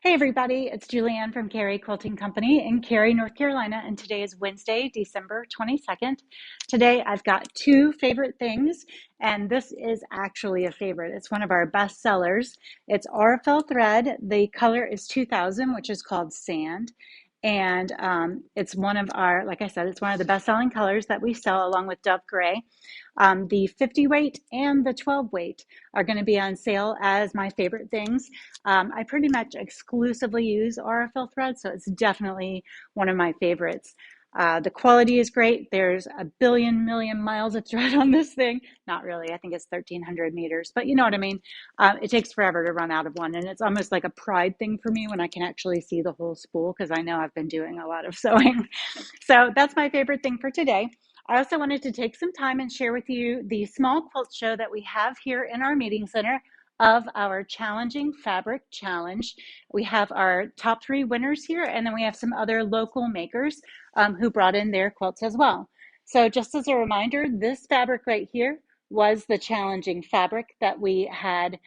Hey everybody, it's Julianne from Cary Quilting Company in Cary, North Carolina, and today is Wednesday, December 22nd. Today I've got two favorite things, and this is actually a favorite. It's one of our best sellers. It's Aurifil thread. The color is 2000, which is called Sand. And it's one of our, like I said, it's one of the best-selling colors that we sell along with Dove Gray. The 50 weight and the 12 weight are going to be on sale as my favorite things. I pretty much exclusively use Aurifil thread, so it's definitely one of my favorites. The quality is great. There's a billion million miles of thread on this thing. Not really. I think it's 1,300 meters, but you know what I mean. It takes forever to run out of one, and it's almost like a pride thing for me when I can actually see the whole spool because I know I've been doing a lot of sewing. So that's my favorite thing for today. I also wanted to take some time and share with you the small quilt show that we have here in our meeting center of our Challenging Fabric Challenge. We have our top 3 winners here, and then we have some other local makers who brought in their quilts as well. So just as a reminder, this fabric right here was the challenging fabric that we had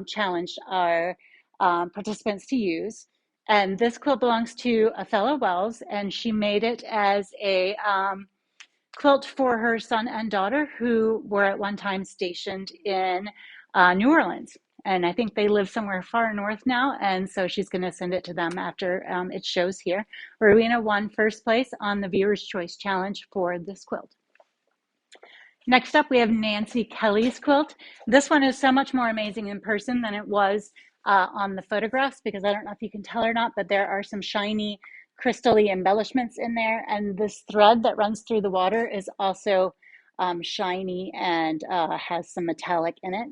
challenged our participants to use. And this quilt belongs to a fellow Wells, and she made it as a quilt for her son and daughter who were at one time stationed in New Orleans. And I think they live somewhere far north now. And so she's going to send it to them after it shows here. Rowena won first place on the Viewer's Choice Challenge for this quilt. Next up, we have Nancy Kelly's quilt. This one is so much more amazing in person than it was on the photographs, because I don't know if you can tell or not, but there are some shiny crystally embellishments in there, and this thread that runs through the water is also shiny and has some metallic in it.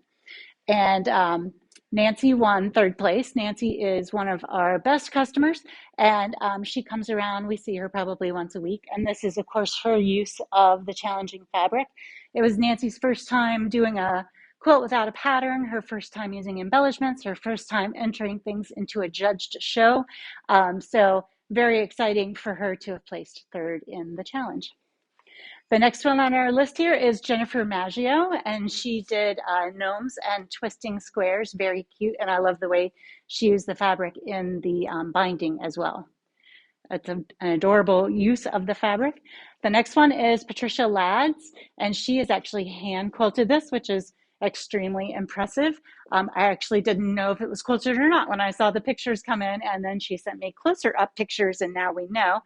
And Nancy won third place. Nancy is one of our best customers, and she comes around. We see her probably once a week, and this is, of course, her use of the challenging fabric. It was Nancy's first time doing a quilt without a pattern, her first time using embellishments, her first time entering things into a judged show. So very exciting for her to have placed third in the challenge. The next one on our list here is Jennifer Maggio, and she did gnomes and twisting squares, very cute, and I love the way she used the fabric in the binding as well. It's an adorable use of the fabric. The next one is Patricia Ladd's, and she has actually hand quilted this, which is extremely impressive. I actually didn't know if it was quilted or not when I saw the pictures come in, and then she sent me closer up pictures, and now we know.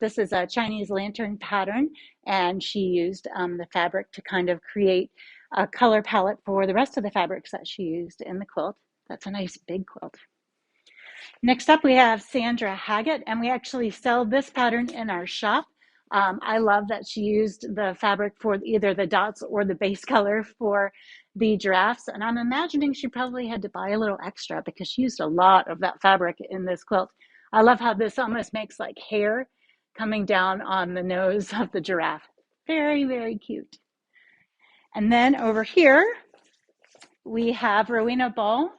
This is a Chinese lantern pattern, and she used the fabric to kind of create a color palette for the rest of the fabrics that she used in the quilt. That's a nice big quilt. Next up, we have Sandra Haggett, and we actually sell this pattern in our shop. I love that she used the fabric for either the dots or the base color for the giraffes, and I'm imagining she probably had to buy a little extra because she used a lot of that fabric in this quilt. I love how this almost makes like hair coming down on the nose of the giraffe. Very, very cute. And then over here, we have Rowena Ball.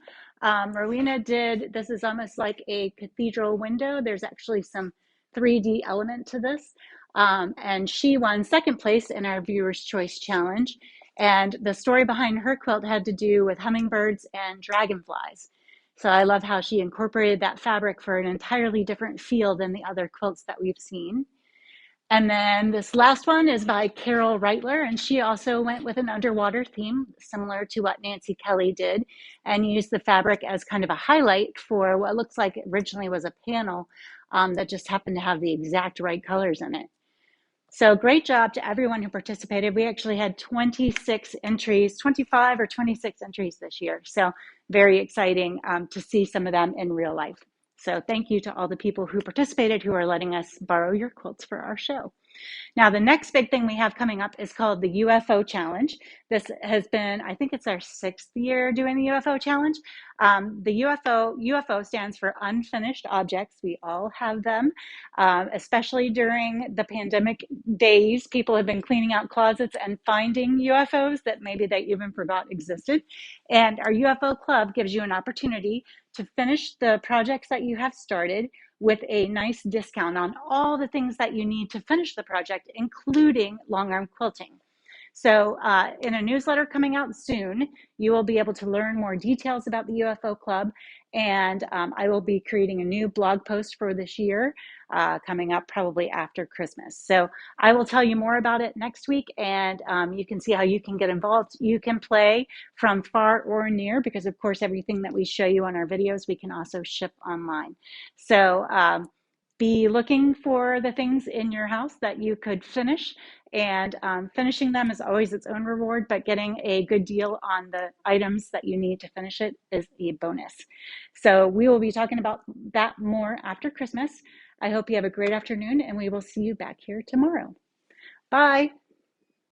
Rowena did, this is almost like a cathedral window. There's actually some 3D element to this. And she won second place in our Viewer's Choice Challenge. And the story behind her quilt had to do with hummingbirds and dragonflies. So I love how she incorporated that fabric for an entirely different feel than the other quilts that we've seen. And then this last one is by Carol Reitler, and she also went with an underwater theme, similar to what Nancy Kelly did, and used the fabric as kind of a highlight for what looks like originally was a panel that just happened to have the exact right colors in it. So great job to everyone who participated. We actually had 26 entries, 25 or 26 entries this year. So very exciting to see some of them in real life. So thank you to all the people who participated who are letting us borrow your quilts for our show. Now, the next big thing we have coming up is called the UFO Challenge. This has been, I think it's our 6th year doing the UFO Challenge. The UFO stands for unfinished objects. We all have them, especially during the pandemic days. People have been cleaning out closets and finding UFOs that maybe they even forgot existed. And our UFO Club gives you an opportunity to finish the projects that you have started with a nice discount on all the things that you need to finish the project, including long arm quilting. So in a newsletter coming out soon, you will be able to learn more details about the UFO Club. And I will be creating a new blog post for this year coming up probably after Christmas. So I will tell you more about it next week, and you can see how you can get involved. You can play from far or near, because of course everything that we show you on our videos we can also ship online. So be looking for the things in your house that you could finish, and finishing them is always its own reward, but getting a good deal on the items that you need to finish it is a bonus. So we will be talking about that more after Christmas. I hope you have a great afternoon, and we will see you back here tomorrow. Bye.